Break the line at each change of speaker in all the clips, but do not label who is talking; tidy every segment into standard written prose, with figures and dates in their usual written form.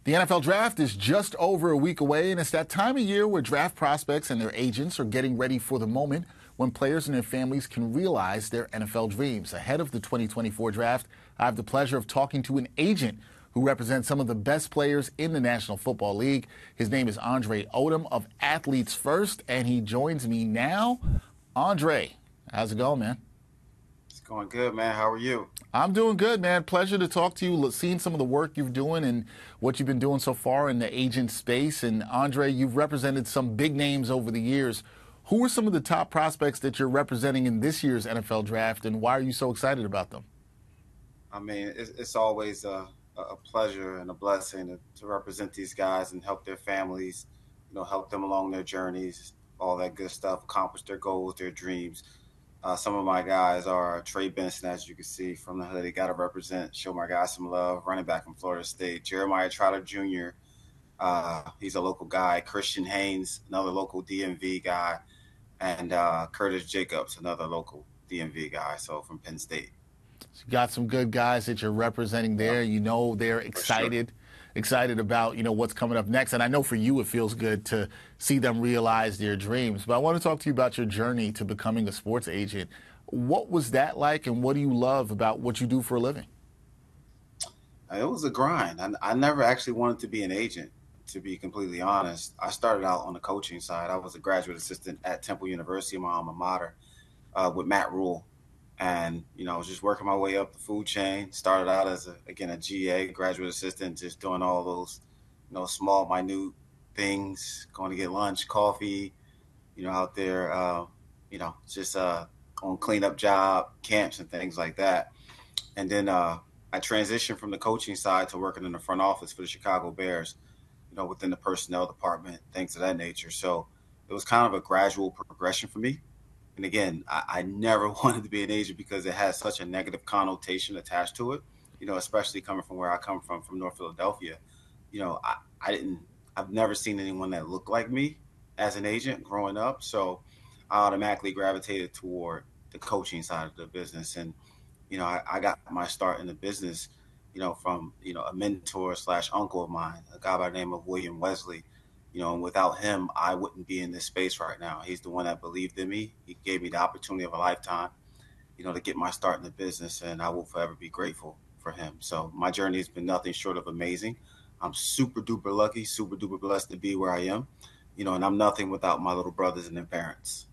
The NFL Draft is just over a week away, and it's that time of year where draft prospects and their agents are getting ready for the moment when players and their families can realize their NFL dreams. Ahead of the 2024 draft, I have the pleasure of talking to an agent who represents some of the best players in the National Football League. His name is Andre Odom of Athletes First, and he joins me now. Andre, how's it going, man?
It's going good, man. How are you?
I'm doing good, man. Pleasure to talk to you. Seeing some of the work you're doing and what you've been doing so far in the agent space. And Andre, you've represented some big names over the years. Who are some of the top prospects that you're representing in this year's NFL draft, and why are you so excited about them?
I mean, it's always a pleasure and a blessing to represent these guys and help their families, help them along their journeys, all that good stuff, accomplish their goals, their dreams. Some of my guys are Trey Benson, as you can see from the hood. They got to represent, show my guys some love. Running back from Florida State, Jeremiah Trotter Jr. He's a local guy. Christian Haynes, another local DMV guy, and Curtis Jacobs, another local DMV guy. So from Penn State.
So you got some good guys that you're representing there. You know they're excited. Excited about, what's coming up next. And I know for you it feels good to see them realize their dreams. But I want to talk to you about your journey to becoming a sports agent. What was that like, and what do you love about what you do for a living?
It was a grind. I never actually wanted to be an agent, to be completely honest. I started out on the coaching side. I was a graduate assistant at Temple University, my alma mater, with Matt Rule. And, I was just working my way up the food chain. Started out as, a GA, graduate assistant, just doing all those, small, minute things, going to get lunch, coffee, out there, just on cleanup job, camps and things like that. And then I transitioned from the coaching side to working in the front office for the Chicago Bears, within the personnel department, things of that nature. So it was kind of a gradual progression for me. And again, I never wanted to be an agent because it has such a negative connotation attached to it, especially coming from where I come from North Philadelphia. I've never seen anyone that looked like me as an agent growing up. So I automatically gravitated toward the coaching side of the business. And, I got my start in the business, from, a mentor / uncle of mine, a guy by the name of William Wesley. And without him, I wouldn't be in this space right now. He's the one that believed in me. He gave me the opportunity of a lifetime, to get my start in the business, and I will forever be grateful for him. So my journey has been nothing short of amazing. I'm super duper lucky, super duper blessed to be where I am, and I'm nothing without my little brothers and their parents.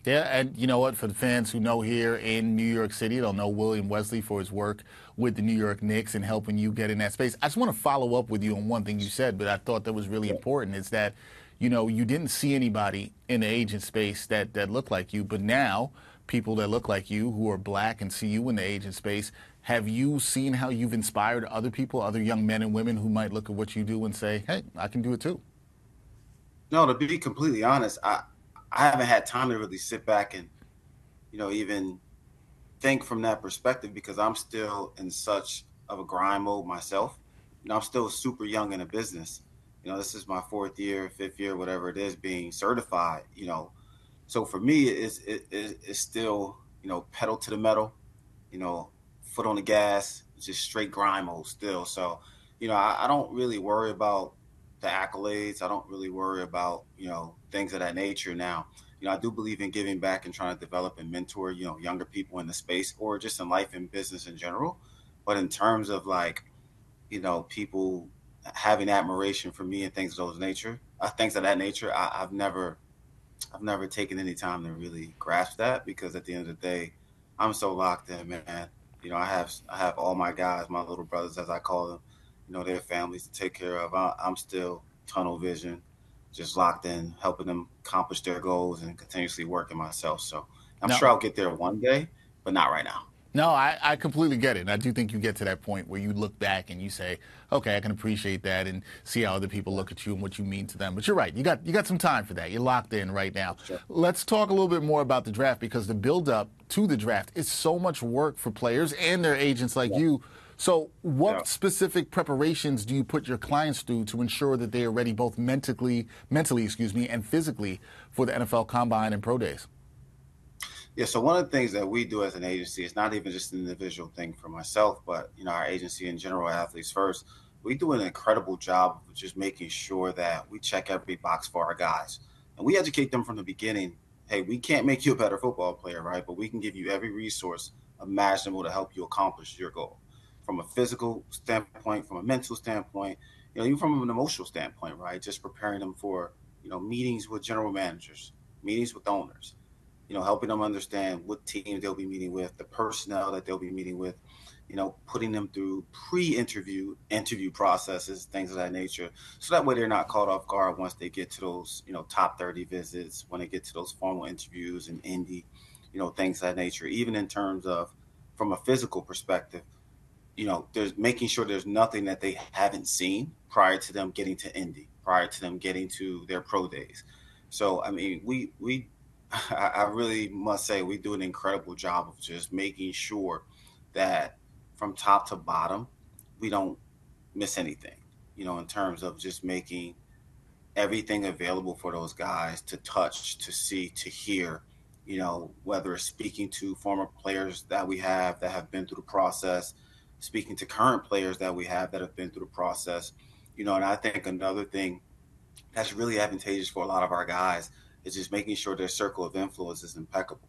Yeah, and you know what? For the fans who know here in New York City, they'll know William Wesley for his work with the New York Knicks and helping you get in that space. I just want to follow up with you on one thing you said, but I thought that was really important, is that, you didn't see anybody in the agent space that looked like you, but now people that look like you who are black and see you in the agent space, have you seen how you've inspired other people, other young men and women who might look at what you do and say, hey, I can do it too?
No, to be completely honest, I haven't had time to really sit back and, even think from that perspective, because I'm still in such of a grind mode myself. I'm still super young in a business. This is my 4th year, 5th year, whatever it is, being certified, So for me, it's still, pedal to the metal, foot on the gas, just straight grind mode still. So, I don't really worry about the accolades. I don't really worry about, things of that nature now. I do believe in giving back and trying to develop and mentor, younger people in the space or just in life and business in general. But in terms of people having admiration for me and things of that nature, I've never taken any time to really grasp that, because at the end of the day, I'm so locked in, man. I have all my guys, my little brothers, as I call them, their families to take care of. I'm still tunnel vision, just locked in, helping them accomplish their goals and continuously working myself. So I'm sure I'll get there one day, but not right now.
No, I completely get it. And I do think you get to that point where you look back and you say, okay, I can appreciate that and see how other people look at you and what you mean to them. But you're right. You got some time for that. You're locked in right now.
Sure.
Let's talk a little bit more about the draft, because the build-up to the draft is so much work for players and their agents like you. So what specific preparations do you put your clients through to ensure that they are ready both mentally, and physically for the NFL Combine and Pro Days?
Yeah, so one of the things that we do as an agency, it's not even just an individual thing for myself, but our agency in general, Athletes First, we do an incredible job of just making sure that we check every box for our guys. And we educate them from the beginning. Hey, we can't make you a better football player, right? But we can give you every resource imaginable to help you accomplish your goal. From a physical standpoint, from a mental standpoint, even from an emotional standpoint, right? Just preparing them for, meetings with general managers, meetings with owners, helping them understand what team they'll be meeting with, the personnel that they'll be meeting with, putting them through interview processes, things of that nature. So that way they're not caught off guard once they get to those, top 30 visits, when they get to those formal interviews in Indy, things of that nature. Even in terms of from a physical perspective, there's making sure there's nothing that they haven't seen prior to them getting to Indy, prior to them getting to their pro days. So, I mean, I really must say we do an incredible job of just making sure that from top to bottom, we don't miss anything, in terms of just making everything available for those guys to touch, to see, to hear, whether it's speaking to former players that we have that have been through the process, speaking to current players that we have that have been through the process, and I think another thing that's really advantageous for a lot of our guys is just making sure their circle of influence is impeccable.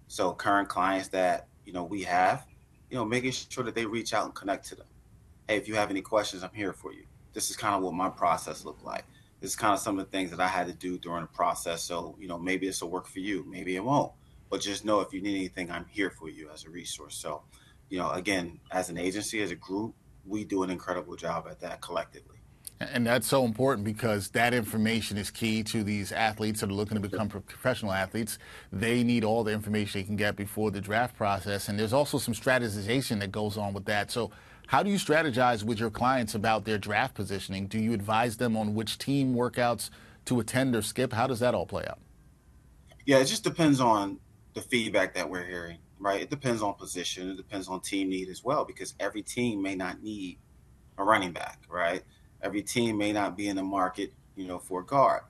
So current clients that, we have, making sure that they reach out and connect to them. Hey, if you have any questions, I'm here for you. This is kind of what my process looked like. This is kind of some of the things that I had to do during the process. So, maybe this will work for you. Maybe it won't. But just know if you need anything, I'm here for you as a resource. So, again, as an agency, as a group, we do an incredible job at that collectively.
And that's so important because that information is key to these athletes that are looking to become professional athletes. They need all the information they can get before the draft process. And there's also some strategization that goes on with that. So how do you strategize with your clients about their draft positioning? Do you advise them on which team workouts to attend or skip? How does that all play out?
Yeah, it just depends on the feedback that we're hearing, right? It depends on position. It depends on team need as well, because every team may not need a running back, right? Every team may not be in the market, for a guard.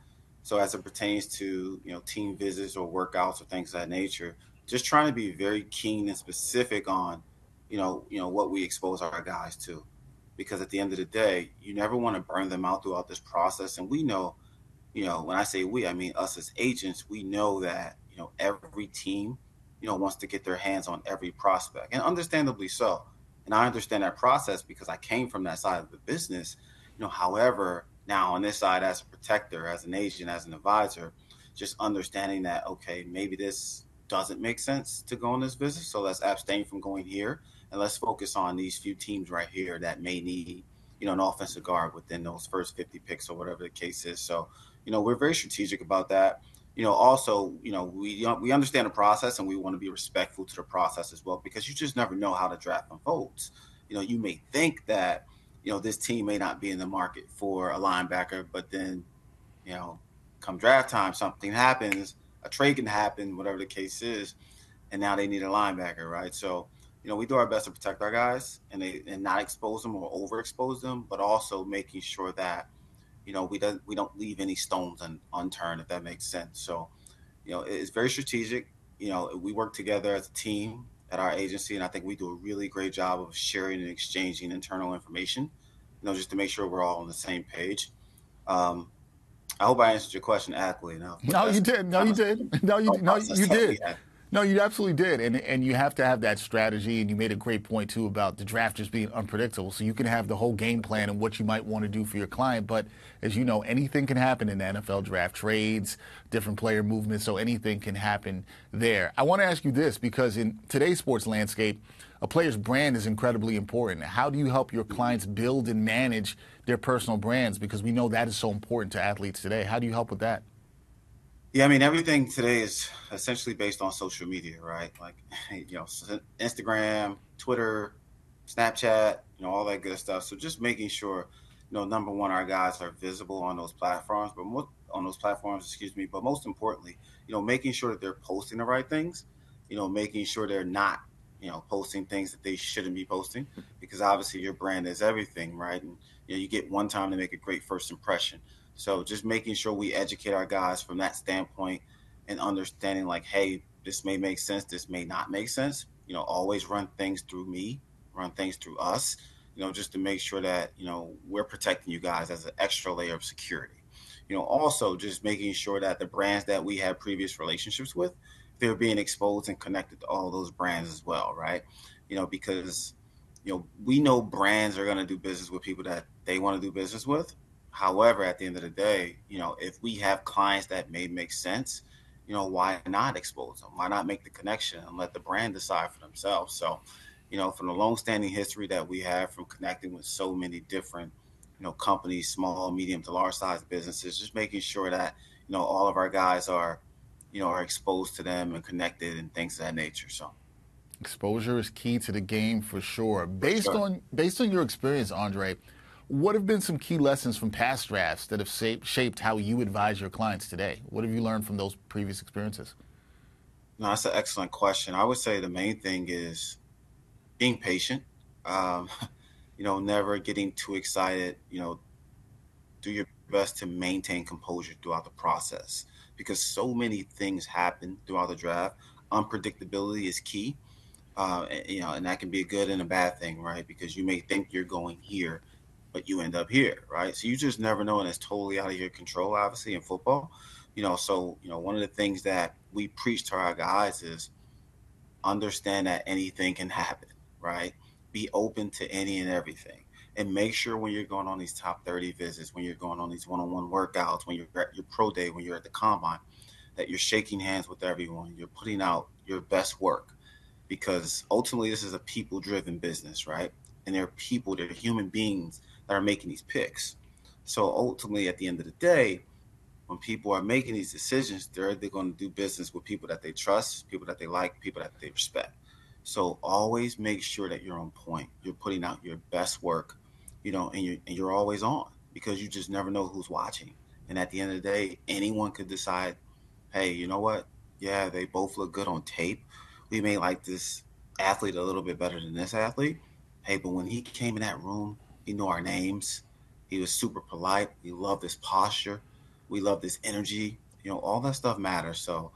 So as it pertains to, team visits or workouts or things of that nature, just trying to be very keen and specific on, what we expose our guys to. Because at the end of the day, you never want to burn them out throughout this process. And we know, when I say we, I mean us as agents, we know that, every team, wants to get their hands on every prospect, and understandably so. And I understand that process because I came from that side of the business. However, now on this side, as a protector, as an agent, as an advisor, just understanding that, okay, maybe this doesn't make sense to go on this visit. So let's abstain from going here and let's focus on these few teams right here that may need, an offensive guard within those first 50 picks or whatever the case is. So, we're very strategic about that. Also, we understand the process and we want to be respectful to the process as well, because you just never know how the draft unfolds. You may think that, this team may not be in the market for a linebacker, but then, come draft time, something happens, a trade can happen, whatever the case is, and now they need a linebacker, right? So, we do our best to protect our guys and not expose them or overexpose them, but also making sure that, we don't leave any stones unturned, if that makes sense. So, it's very strategic. We work together as a team at our agency, and I think we do a really great job of sharing and exchanging internal information, just to make sure we're all on the same page. I hope I answered your question adequately enough.
No, you did. No, you did. You did. No, you absolutely did. And you have to have that strategy. And you made a great point, too, about the draft just being unpredictable. So you can have the whole game plan and what you might want to do for your client. But as you know, anything can happen in the NFL draft, trades, different player movements. So anything can happen there. I want to ask you this, because in today's sports landscape, a player's brand is incredibly important. How do you help your clients build and manage their personal brands? Because we know that is so important to athletes today. How do you help with that?
Yeah, I mean, everything today is essentially based on social media, right? Like, Instagram, Twitter, Snapchat, all that good stuff. So just making sure, number one, our guys are visible on those platforms, excuse me. But most importantly, making sure that they're posting the right things, making sure they're not, posting things that they shouldn't be posting, because obviously your brand is everything, right? And, you get one time to make a great first impression. So just making sure we educate our guys from that standpoint and understanding, like, hey, this may make sense, this may not make sense. Always run things through me, run things through us, just to make sure that, we're protecting you guys as an extra layer of security. Also just making sure that the brands that we had previous relationships with, they're being exposed and connected to all those brands as well, right? Because, we know brands are going to do business with people that they want to do business with. However, at the end of the day, if we have clients that may make sense, why not expose them? Why not make the connection and let the brand decide for themselves? So, from the long-standing history that we have from connecting with so many different, companies, small, medium to large-sized businesses, just making sure that, all of our guys are exposed to them and connected and things of that nature. So,
exposure is key to the game for sure. Based
sure.
on your experience, Andre, what have been some key lessons from past drafts that have shaped how you advise your clients today? What have you learned from those previous experiences?
No, that's an excellent question. I would say the main thing is being patient. Um, never getting too excited. Do your best to maintain composure throughout the process because so many things happen throughout the draft. Unpredictability is key. And that can be a good and a bad thing, right? Because you may think you're going here, but you end up here, right? So you just never know, and it's totally out of your control, obviously, in football. So one of the things that we preach to our guys is understand that anything can happen, right? Be open to any and everything. And make sure when you're going on these top 30 visits, when you're going on these one-on-one workouts, when you're at your pro day, when you're at the combine, that you're shaking hands with everyone, you're putting out your best work because ultimately this is a people-driven business, right? And they're people, they're human beings that are making these picks. So ultimately, at the end of the day, when people are making these decisions, they're going to do business with people that they trust, people that they like, people that they respect. So always make sure that you're on point. You're putting out your best work, and you're always on because you just never know who's watching. And at the end of the day, anyone could decide, hey, you know what? Yeah, they both look good on tape. We may like this athlete a little bit better than this athlete. Hey, but when he came in that room, he knew our names. He was super polite. We loved his posture. We loved his energy. All that stuff matters. So,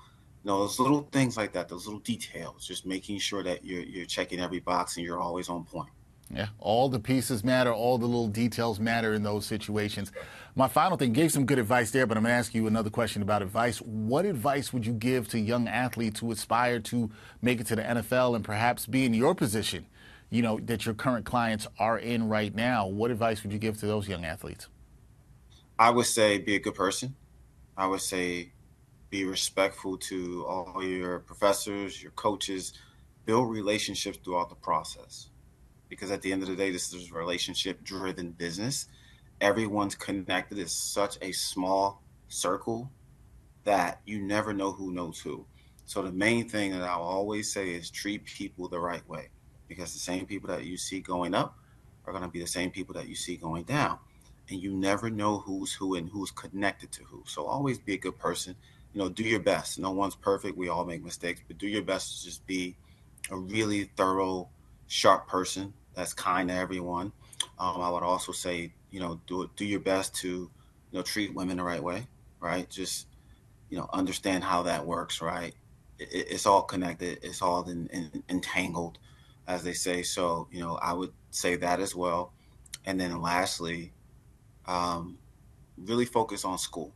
those little things like that, those little details, just making sure that you're checking every box and you're always on point.
Yeah, all the pieces matter, all the little details matter in those situations. My final thing, gave some good advice there, but I'm going to ask you another question about advice. What advice would you give to young athletes who aspire to make it to the NFL and perhaps be in your position, that your current clients are in right now? What advice would you give to those young athletes?
I would say be a good person. I would say be respectful to all your professors, your coaches, build relationships throughout the process. Because at the end of the day, this is a relationship driven business. Everyone's connected. It's such a small circle that you never know who knows who. So the main thing that I'll always say is treat people the right way because the same people that you see going up are going to be the same people that you see going down. And you never know who's who and who's connected to who. So always be a good person. Do your best. No one's perfect. We all make mistakes, but do your best to just be a really thorough, sharp person that's kind to everyone. I would also say, do your best to, treat women the right way, right? Just, understand how that works, right? It's all connected. It's all entangled, as they say. So, I would say that as well. And then lastly, um, really focus on school,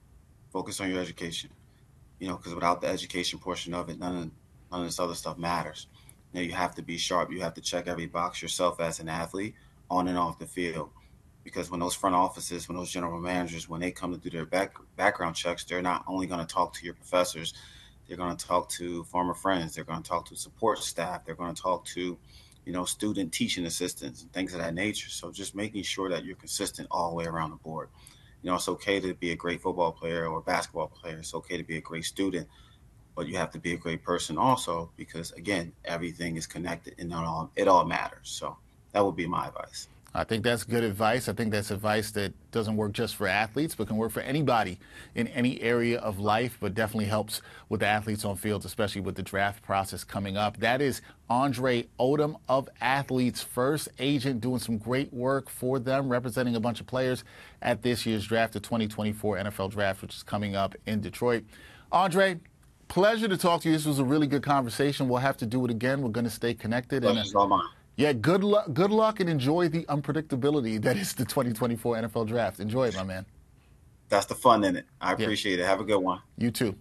focus on your education, because without the education portion of it, none of this other stuff matters. You have to be sharp. You have to check every box yourself as an athlete on and off the field. Because when those front offices, when those general managers, when they come to do their background checks, they're not only going to talk to your professors, they're going to talk to former friends, they're going to talk to support staff, they're going to talk to, student teaching assistants and things of that nature. So just making sure that you're consistent all the way around the board. It's okay to be a great football player or basketball player. It's okay to be a great student, but you have to be a great person also because, again, everything is connected and it all matters. So that would be my advice.
I think that's good advice. I think that's advice that doesn't work just for athletes, but can work for anybody in any area of life, but definitely helps with the athletes on fields, especially with the draft process coming up. That is Andre Odom of Athletes First, agent doing some great work for them, representing a bunch of players at this year's draft, the 2024 NFL Draft, which is coming up in Detroit. Andre, pleasure to talk to you. This was a really good conversation. We'll have to do it again. We're going to stay connected.
Pleasure's all mine.
Yeah, good luck, and enjoy the unpredictability that is the 2024 NFL Draft. Enjoy it, my man.
That's the fun in it. I
Yeah,
appreciate it. Have a good one.
you too.